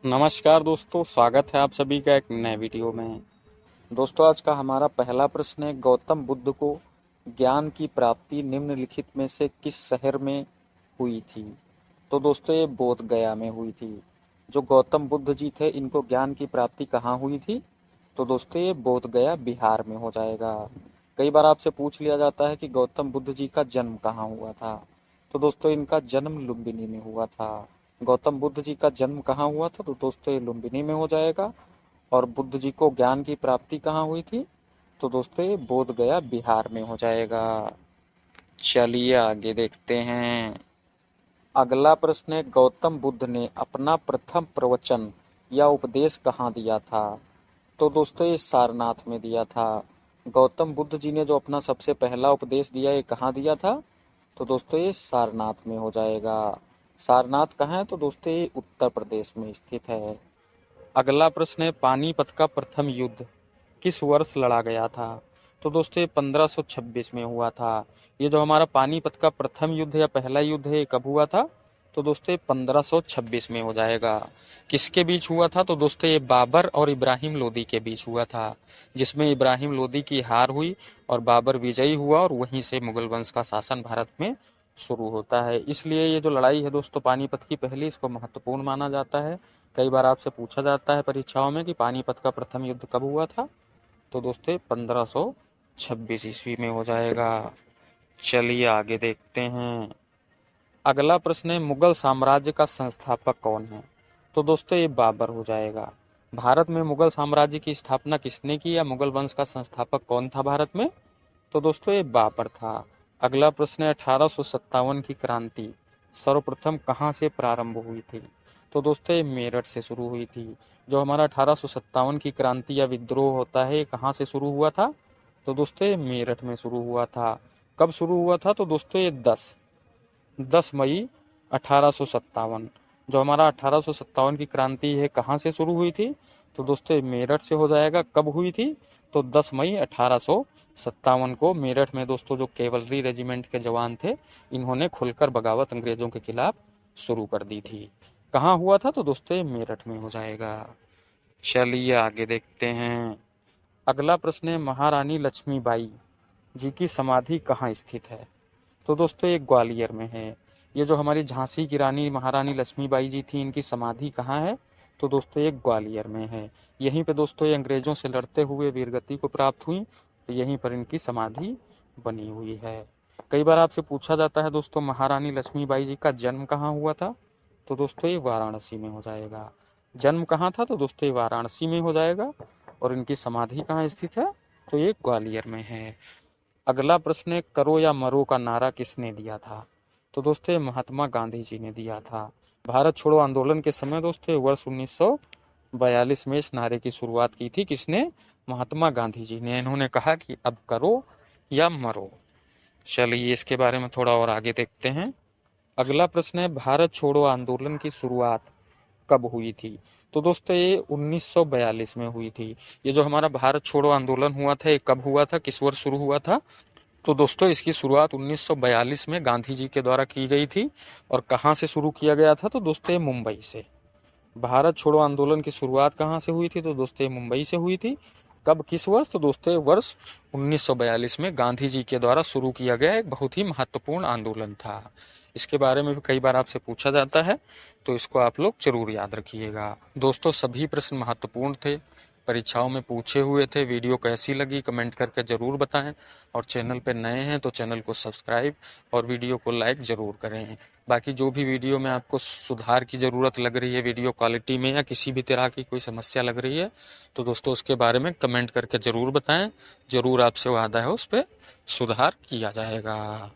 नमस्कार दोस्तों, स्वागत है आप सभी का एक नए वीडियो में। दोस्तों, आज का हमारा पहला प्रश्न है, गौतम बुद्ध को ज्ञान की प्राप्ति निम्नलिखित में से किस शहर में हुई थी? तो दोस्तों, ये बोध गया में हुई थी। जो गौतम बुद्ध जी थे, इनको ज्ञान की प्राप्ति कहाँ हुई थी? तो दोस्तों, ये बोध गया बिहार में हो जाएगा। कई बार आपसे पूछ लिया जाता है कि गौतम बुद्ध जी का जन्म कहाँ हुआ था? तो दोस्तों, इनका जन्म लुम्बिनी में हुआ था। गौतम बुद्ध जी का जन्म कहाँ हुआ था? तो दोस्तों, ये लुम्बिनी में हो जाएगा। और बुद्ध जी को ज्ञान की प्राप्ति कहाँ हुई थी? तो दोस्तों, ये बोध गया बिहार में हो जाएगा। चलिए आगे देखते हैं। अगला प्रश्न है, गौतम बुद्ध ने अपना प्रथम प्रवचन या उपदेश कहाँ दिया था? तो दोस्तों, ये सारनाथ में दिया था। गौतम बुद्ध जी ने जो अपना सबसे पहला उपदेश दिया, ये कहाँ दिया था? तो दोस्तों, ये सारनाथ में हो जाएगा। सारनाथ कहाँ है? तो दोस्तों, ये उत्तर प्रदेश में स्थित है। अगला प्रश्न है, पानीपत का प्रथम युद्ध किस वर्ष लड़ा गया था? तो दोस्तों, ये 1526 में हुआ था। ये जो हमारा पानीपत का प्रथम युद्ध या पहला युद्ध है, ये कब हुआ था? तो दोस्तों, ये 1526 में हो जाएगा। किसके बीच हुआ था? तो दोस्तों, ये बाबर और इब्राहिम लोदी के बीच हुआ था, जिसमें इब्राहिम लोदी की हार हुई और बाबर विजयी हुआ, और वहीं से मुगल वंश का शासन भारत में शुरू होता है। इसलिए ये जो लड़ाई है दोस्तों, पानीपत की पहली, इसको महत्वपूर्ण माना जाता है। कई बार आपसे पूछा जाता है परीक्षाओं में कि पानीपत का प्रथम युद्ध कब हुआ था? तो दोस्तों, 1526 ईस्वी में हो जाएगा। चलिए आगे देखते हैं। अगला प्रश्न है, मुगल साम्राज्य का संस्थापक कौन है? तो दोस्तों, ये बाबर हो जाएगा। भारत में मुगल साम्राज्य की स्थापना किसने की, या मुगल वंश का संस्थापक कौन था भारत में? तो दोस्तों, ये बाबर था। अगला प्रश्न है, 1857 की क्रांति सर्वप्रथम कहाँ से प्रारंभ हुई थी? तो दोस्तों, ये मेरठ से शुरू हुई थी। जो हमारा 1857 की क्रांति या विद्रोह होता है, ये कहाँ से शुरू हुआ था? तो दोस्तों, ये मेरठ में शुरू हुआ था। कब शुरू हुआ था? तो दोस्तों, ये 10 मई 1857। जो हमारा 1857 की क्रांति है, कहाँ से शुरू हुई थी? तो दोस्तों, मेरठ से हो जाएगा। कब हुई थी? तो 10 मई 1857 को मेरठ में दोस्तों, जो कैवलरी रेजिमेंट के जवान थे, इन्होंने खुलकर बगावत अंग्रेजों के खिलाफ शुरू कर दी थी। कहाँ हुआ था? तो दोस्तों, मेरठ में हो जाएगा। चलिए आगे देखते हैं। अगला प्रश्न है, महारानी लक्ष्मीबाई जी की समाधि कहाँ स्थित है? तो दोस्तों, ये ग्वालियर में है। ये जो हमारी झांसी की रानी महारानी लक्ष्मीबाई जी थी, इनकी समाधि कहाँ है? तो दोस्तों, ये ग्वालियर में है। यहीं पे दोस्तों, ये अंग्रेजों से लड़ते हुए वीरगति को प्राप्त हुई, तो यहीं पर इनकी समाधि बनी हुई है। कई बार आपसे पूछा जाता है दोस्तों, महारानी लक्ष्मीबाई जी का जन्म कहाँ हुआ था? तो दोस्तों, ये वाराणसी में हो जाएगा। जन्म कहाँ था? तो दोस्तों, ये वाराणसी में हो जाएगा। और इनकी समाधि कहाँ स्थित है? तो ये ग्वालियर में है। अगला प्रश्न है, करो या मरो का नारा किसने दिया था? तो दोस्तों, ये महात्मा गांधी जी ने दिया था। भारत छोड़ो आंदोलन के समय दोस्तों, वर्ष 1942 में इस नारे की शुरुआत की थी। किसने? महात्मा गांधी जी ने। इन्होंने कहा कि अब करो या मरो। चलिए इसके बारे में थोड़ा और आगे देखते हैं। अगला प्रश्न है, भारत छोड़ो आंदोलन की शुरुआत कब हुई थी? तो दोस्तों, ये 1942 में हुई थी। ये जो हमारा भारत छोड़ो आंदोलन हुआ था, ये कब हुआ था, किस वर्ष शुरू हुआ था? तो दोस्तों, इसकी शुरुआत 1942 में गांधी जी के द्वारा की गई थी। और कहाँ से शुरू किया गया था? तो दोस्तों, ये मुंबई से। भारत छोड़ो आंदोलन की शुरुआत कहाँ से हुई थी? तो दोस्तों, ये मुंबई से हुई थी। कब, किस वर्ष? तो दोस्तों, ये वर्ष 1942 में गांधी जी के द्वारा शुरू किया गया एक बहुत ही महत्वपूर्ण आंदोलन था। इसके बारे में भी कई बार आपसे पूछा जाता है, तो इसको आप लोग जरूर याद रखिएगा। दोस्तों, सभी प्रश्न महत्वपूर्ण थे, परीक्षाओं में पूछे हुए थे। वीडियो कैसी लगी कमेंट करके जरूर बताएं। और चैनल पे नए हैं तो चैनल को सब्सक्राइब और वीडियो को लाइक जरूर करें। बाकी जो भी वीडियो में आपको सुधार की ज़रूरत लग रही है, वीडियो क्वालिटी में, या किसी भी तरह की कोई समस्या लग रही है, तो दोस्तों उसके बारे में कमेंट करके ज़रूर बताएं। ज़रूर आपसे वादा है, उस पर सुधार किया जाएगा।